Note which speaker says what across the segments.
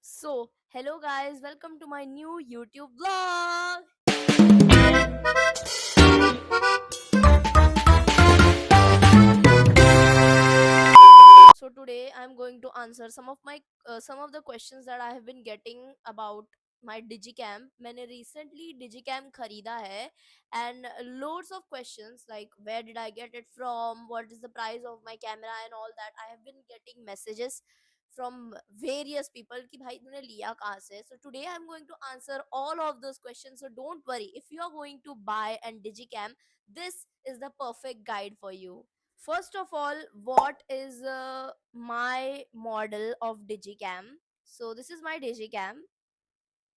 Speaker 1: Hello guys, welcome to my new YouTube vlog. So today I'm going to answer some of the questions that I have been getting about my Digicam. मैंने recently Digicam खरीदा है and loads of questions like where did I get it from, what is the price of my camera and all that. I have been getting messages from various people कि भाई तूने लिया कहाँ से. So today I'm going to answer all of those questions. So don't worry, if you are going to buy an Digicam, this is the perfect guide for you. First of all, what is my model of Digicam? So this is my Digicam.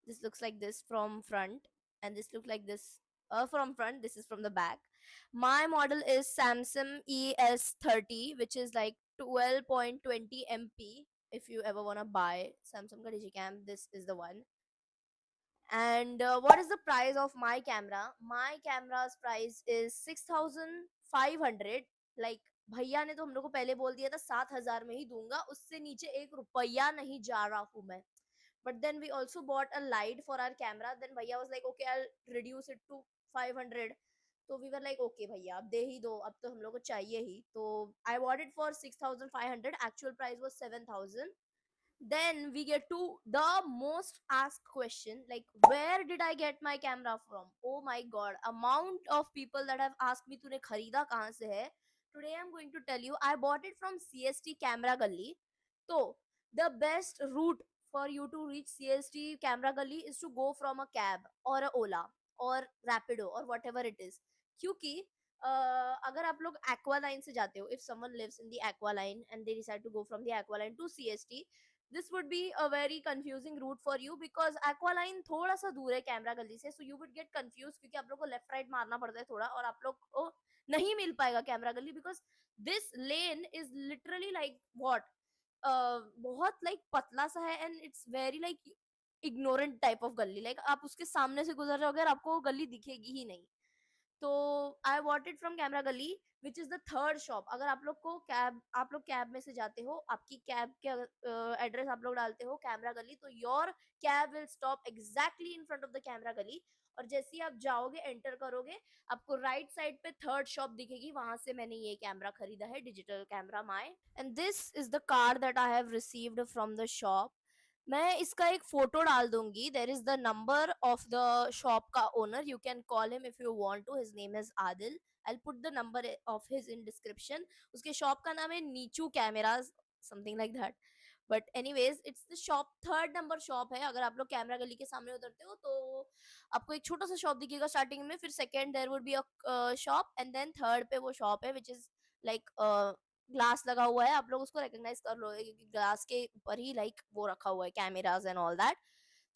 Speaker 1: This looks like this from front, and this look like this from front. This is from the back. My model is Samsung ES30, which is like 12.20 MP. If you ever wanna buy Samsung ka Digicam, this is the one. And what is the price of my camera? My camera's price is 6,500. Like भैया ने तो हम लोग को पहले बोल दिया था 7,000 में ही दूंगा, उससे नीचे एक रुपया नहीं जा रहा हूँ मैं. But then we also bought a light for our camera. Then भैया was like, okay, I'll reduce it to 500. तो we were like, okay भैया अब दे ही दो, अब तो हम लोग को चाहिए ही. तो I bought it for 6,500. Actual price was 7,000. Then we get to the most asked question, like where did I get my camera from? Oh my god, amount of people that have asked me तूने खरीदा कहाँ से है. Today I'm going to tell you I bought it from CST Camera Gully. So the best route for you to reach CST Camera Gully is to go from a cab or a Ola or Rapido or whatever it is. क्योंकि अगर आप लोग aqua line से जाते हो, if someone lives in the aqua line and they decide to go from the aqua line to CST, this would be a very confusing route for you because aqualine थोड़ा सा दूर है camera गली से. So you would get confused क्योंकि आप लोग को लेफ्ट राइट मारना पड़ता है थोड़ा, और आप लोग को नहीं मिल पाएगा कैमरा गली because this lane is literally like what बहुत like पतला सा है and it's very like ignorant type of गली. Like आप उसके सामने से गुजर जाओगे और आपको वो गली दिखेगी ही नहीं. तो आई वॉट इट फ्रॉम कैमरा गली, which is the third shop. अगर आप लोग कैब में से जाते हो, आपकी कैब के एड्रेस आप लोग डालते हो कैमरा गली, तो your cab will stop exactly in front of the camera गली. और जैसे ही आप जाओगे, एंटर करोगे, आपको राइट साइड पे थर्ड शॉप दिखेगी. वहां से मैंने ये कैमरा खरीदा है, digital camera my. And this is the card that I have received from the shop. मैं इसका एक फोटो डाल दूंगी. There is the number of the shop का owner. You can call him if you want to. His name is Adil. I put the number of his in description. उसके shop का नाम है Nichu cameras, something like that. But anyways it's the shop, third number shop है. अगर आप लोग camera गली के सामने उतरते हो तो आपको एक छोटा सा शॉप दिखेगा स्टार्टिंग में, फिर second there would be a shop, and then third पे वो शॉप है विच इज लाइक ग्लास लगा हुआ है. आप लोग उसको रिकॉग्नाइज कर लोगे क्योंकि ग्लास के ऊपर ही लाइक वो रखा हुआ है, cameras and all that.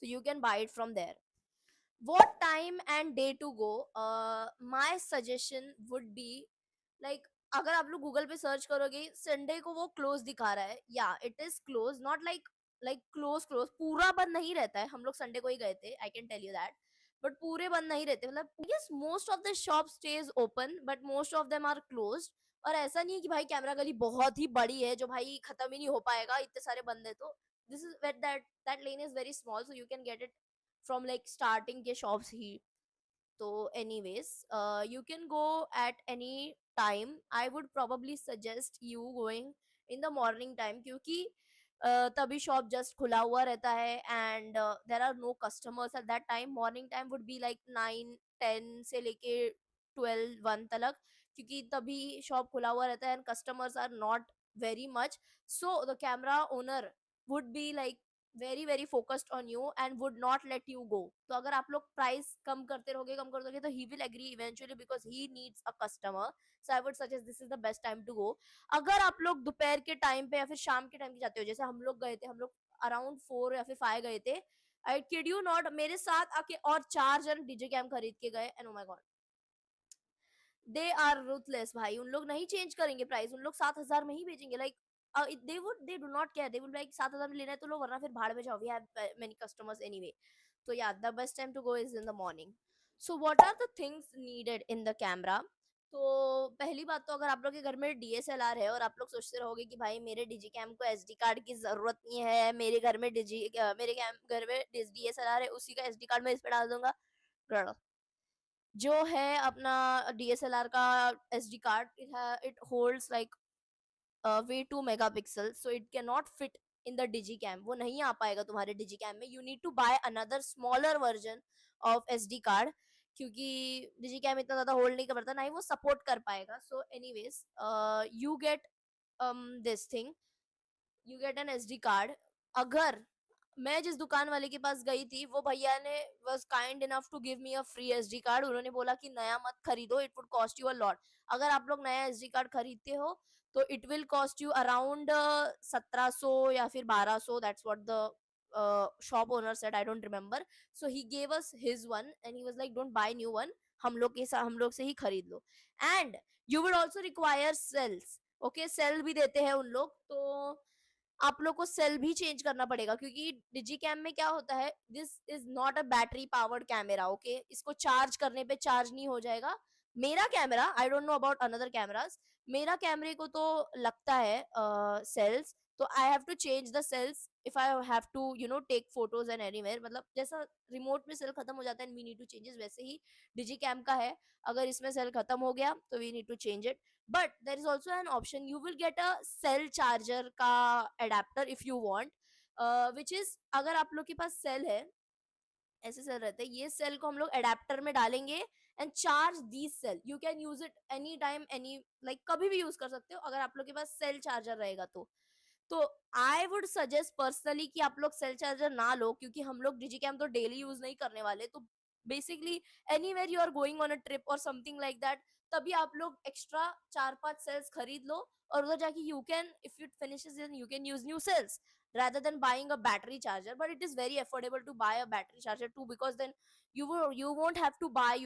Speaker 1: So you can buy it from there. What time and day to go? My suggestion would be like, अगर आप लोग गूगल पे सर्च करोगे संडे को वो क्लोज दिखा रहा है. या it is close, not like close close, पूरा बंद नहीं रहता है. हम लोग संडे को ही गए थे, I can tell you that. But पूरे बंद नहीं रहते. मतलब yes, most of the shop stays open but most of them are closed. और ऐसा नहीं है कि भाई कैमरा गली बहुत ही बड़ी है जो भाई खत्म ही नहीं हो पाएगा, इतने सारे बंद है. तो this is that lane is very small, so you can get it from like starting के शॉप्स ही. तो anyways, you can go at any time. I would probably suggest you going in the morning time क्योंकि तभी shop just खुला हुआ रहता है and there are no customers at that time. Morning time would be like 9-10 से लेके 12-1 तक, क्योंकि तभी शॉप खुला हुआ रहता है and customers are not very much. So the camera owner would be like very very focused on you and would not let you go. तो अगर आप लोग प्राइस कम करते रहोगे तो he will agree eventually because he needs a customer. So I would suggest this is the best time to go. अगर आप लोग दोपहर के टाइम पे या फिर शाम के टाइम पे जाते हो, जैसे हम लोग गए थे, हम लोग अराउंड 4 या फिर 5 गए थे. आई किड यू नॉट, मेरे साथ आके और 4 जन डीजे कैम खरीद के गए and oh my god, they are ruthless भाई. उन लोग नहीं चेंज करेंगे प्राइस, उन लोग 7,000 में ही बेचेंगे. Like they do not care. They will be like 7,000 में लेना है तो लो, वरना फिर भाड़ में जाओ. We have many customers anyway. So yeah, the best time to go is in the morning. So what are the things needed in the camera? तो पहली बात तो अगर आप लोग के घर में डीएसएलआर है और आप लोग सोचते रहोगे कि भाई मेरे डिजी कैम को एसडी कार्ड की जरूरत नहीं है, मेरे घर में घर में डीएसएलआर है, उसी का एसडी कार्ड मैं इस पे डाल दूंगा। girl, जो है अपना डीएसएलआर का SD card, it holds like way 2 megapixel, so it can not fit in the digi cam, वो नहीं आ पाएगा तुम्हारे डिजी कैम में। You need to buy another smaller version of SD card, क्योंकि डिजी कैम इतना ज्यादा होल्ड नहीं कर पाता, ना ही वो सपोर्ट कर पाएगा। So anyways, you get this thing, you get an SD card. अगर मैं जिस दुकान वाले के पास गई थी, वो भैया ने was kind enough to give me a free SD card. उन्होंने बोला कि नया मत खरीदो, it would cost you a lot. अगर आप लोग नया एसडी कार्ड खरीदते हो तो it will cost you around 1700 या फिर 1200, that's what the shop owner said, I don't remember. So he gave us his one and he was like don't buy new one, हम लोग से ही खरीद लो। And you will also require cells, okay, cell भी देते हैं उन लोग। तो आप लोग को सेल भी चेंज करना पड़ेगा, क्योंकि डिजी कैम में क्या होता है, this is not a battery powered camera, okay, इसको चार्ज करने पे चार्ज नहीं हो जाएगा। मेरा camera, I don't know about another cameras, मेरा कैमरे को तो लगता है सेल्स, तो I have to change the cells if I have to take photos and anywhere. मतलब जैसा रिमोट में सेल खत्म हो जाता है and we need to changes, वैसे ही डिजी कैम का है, अगर इसमें सेल खत्म हो गया तो we need to change it. but there is also an option, you will get a cell charger का adapter if you want, which is, अगर आप लोग के पास सेल है, ऐसे सेल रहते हैं, ये सेल को हम लोग अडेप्टर में डालेंगे and charge the cell, you can use it any time, any like कभी भी यूज कर सकते हो अगर आप लोग के पास सेल चार्जर रहेगा तो आई वुड सजेस्ट पर्सनली कि आप लोग सेल चार्जर ना लो, क्योंकि हम लोग डिजिकैम तो डेली यूज नहीं करने वाले। तो basically anywhere you are going on a trip और समथिंग लाइक दैट, तभी आप लोग एक्स्ट्रा 4-5 सेल्स खरीद लो, और उधर जाके you can, if it finishes then you can use new cells rather than buying a battery charger. But it is very affordable to buy a battery charger too, because then you won't have to buy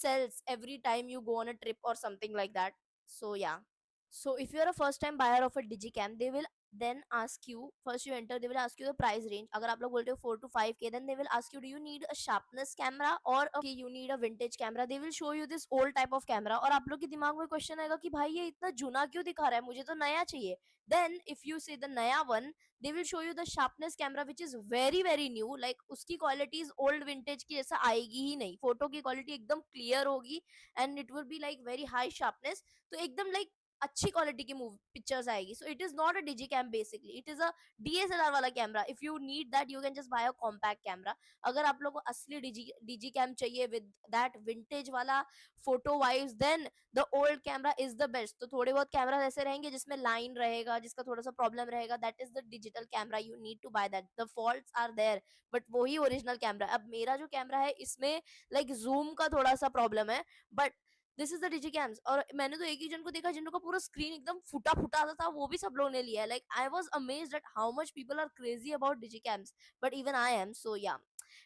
Speaker 1: cells every time you go on a trip or something like that. So yeah, so if you're a first time buyer of a digicam, they will then ask you, first you enter, they will ask you the price range. अगर आप लोग बोलते हो 4 to 5K, then they will ask you, do you need a sharpness camera or okay, you need a vintage camera? They will show you this old type of camera, और आप लोग के दिमाग में क्वेश्चन आएगा कि भाई ये इतना जूना क्यों दिखा रहा है, मुझे तो नया चाहिए। Then if you say the नया one, they will show you the sharpness camera which is very very new, like उसकी quality is old vintage की जैसा आएगी ही नहीं, फोटो की क्वालिटी एकदम क्लियर होगी and it will be like very high sharpness, तो एकदम like अच्छी क्वालिटी की मूव पिक्चर्स आएगी। So it is not a digi cam, basically it is a DSLR वाला camera. If you need that you can just buy a compact camera. अगर आप लोग को असली डीजी कैम चाहिए विद दैट विंटेज वाला photo vibes, then the old camera is the best. तो थोड़े बहुत कैमरा ऐसे रहेंगे जिसमें लाइन रहेगा, जिसका थोड़ा सा प्रॉब्लम रहेगा, that is the digital camera, you need to buy that, the faults are there, but वही ओरिजिनल कैमरा। अब मेरा जो कैमरा है इसमें लाइक जूम का थोड़ा सा प्रॉब्लम है, but this is the digi cams. और मैंने तो एक ही जन को देखा जिनको पूरा स्क्रीन एकदम फूटा फूटा आता था, वो भी सब लोगों ने लिया है। Like I was amazed at how much people are crazy about digi cams, but even I am. So ya,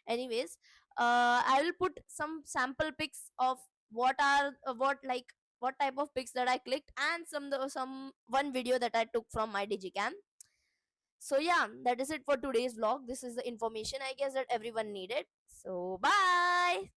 Speaker 1: anyways, I will put some sample pics of what type of pics that I clicked, and some one video that I took from my digicam. So yeah, that is it for today's vlog. This is the information I guess that everyone needed. So bye.